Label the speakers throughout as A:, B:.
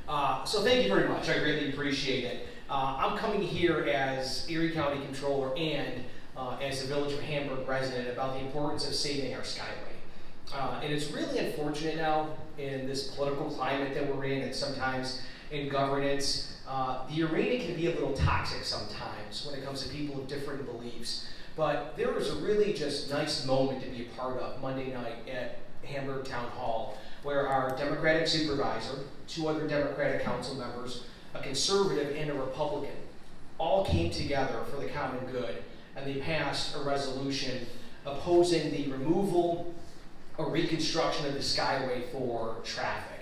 A: So thank you very much. I greatly appreciate it. I'm coming here as Erie County Comptroller and as a Village of Hamburg resident about the importance of saving our Skyway. And it's really unfortunate now in this political climate that we're in, and sometimes in governance, the arena can be a little toxic sometimes when it comes to people of different beliefs. But there was a really just nice moment to be a part of Monday night at Hamburg Town Hall, where our Democratic supervisor, two other Democratic council members, a conservative and a Republican, all came together for the common good, and they passed a resolution opposing the removal or reconstruction of the Skyway for traffic.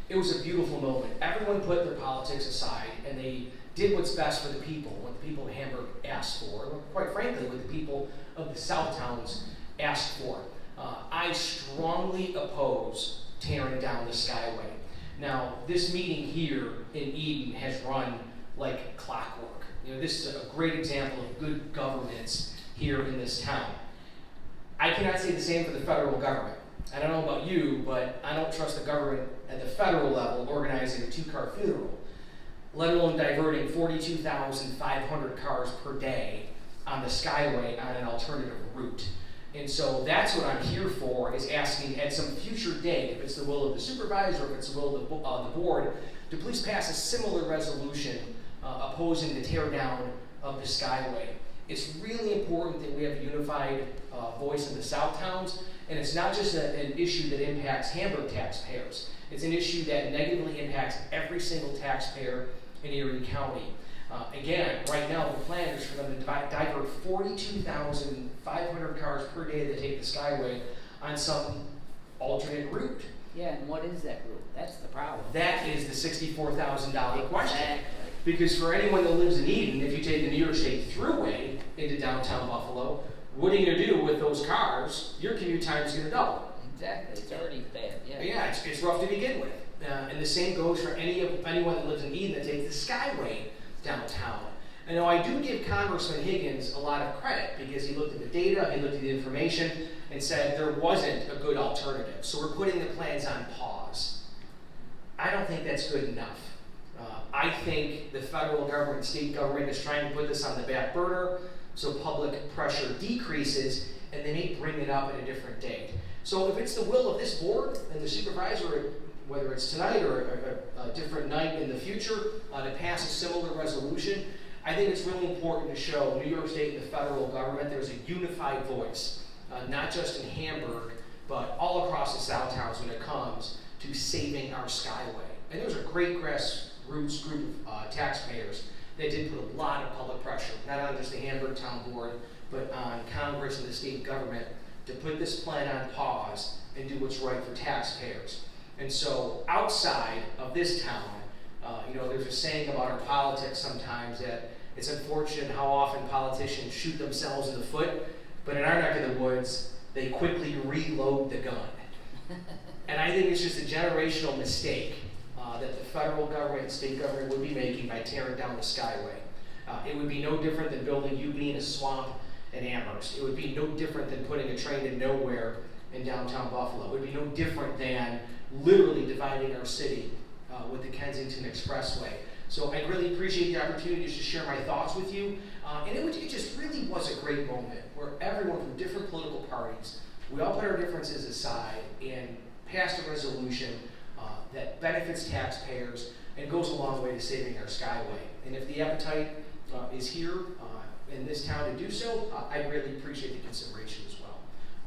A: It was a beautiful moment. Everyone put their politics aside, and they did what's best for the people, what the people of Hamburg asked for, and quite frankly, what the people of the South Towns asked for. I strongly oppose tearing down the Skyway. Now, this meeting here in Eden has run like clockwork. This is a great example of good governance here in this town. I cannot say the same for the federal government. I don't know about you, but I don't trust the government at the federal level organizing a two-car funeral, let alone diverting 42,500 cars per day on the Skyway on an alternative route. And so that's what I'm here for, is asking at some future date, if it's the will of the supervisor, if it's the will of the board, to please pass a similar resolution opposing the tear down of the Skyway. It's really important that we have a unified voice in the South Towns, and it's not just an issue that impacts Hamburg taxpayers. It's an issue that negatively impacts every single taxpayer in Erie County. Again, right now the plan is for them to divert 42,500 cars per day that take the Skyway on some alternate route.
B: Yeah, and what is that route? That's the problem.
A: That is the $64,000 question.
B: Exactly.
A: Because for anyone that lives in Eden, if you take the New York State Thruway into downtown Buffalo, what are you going to do with those cars? Your commute time is going to double.
B: Exactly, it's already bad, yeah.
A: Yeah, it's rough to begin with. And the same goes for anyone that lives in Eden that takes the Skyway downtown. And now I do give Congressman Higgins a lot of credit because he looked at the data, he looked at the information, and said there wasn't a good alternative. So we're putting the plans on pause. I don't think that's good enough. I think the federal government, state government is trying to put this on the back burner so public pressure decreases, and they may bring it up at a different date. So if it's the will of this board and the supervisor, whether it's tonight or a different night in the future, to pass a similar resolution, I think it's really important to show New York State and the federal government there's a unified voice, not just in Hamburg, but all across the South Towns when it comes to saving our Skyway. And there's a great grassroots group of taxpayers that did put a lot of public pressure, not on just the Hamburg Town Board, but on Congress and the state government to put this plan on pause and do what's right for taxpayers. And so outside of this town, there's a saying about our politics sometimes that it's unfortunate how often politicians shoot themselves in the foot, but in our neck of the woods, they quickly reload the gun. And I think it's just a generational mistake that the federal government and state government would be making by tearing down the Skyway. It would be no different than building UB in a swamp in Amherst. It would be no different than putting a train to nowhere in downtown Buffalo. It would be no different than literally dividing our city with the Kensington Expressway. So I really appreciate the opportunity just to share my thoughts with you. And it just really was a great moment where everyone from different political parties, we all put our differences aside and passed a resolution that benefits taxpayers and goes a long way to saving our Skyway. And if the appetite is here in this town to do so, I greatly appreciate the consideration as well.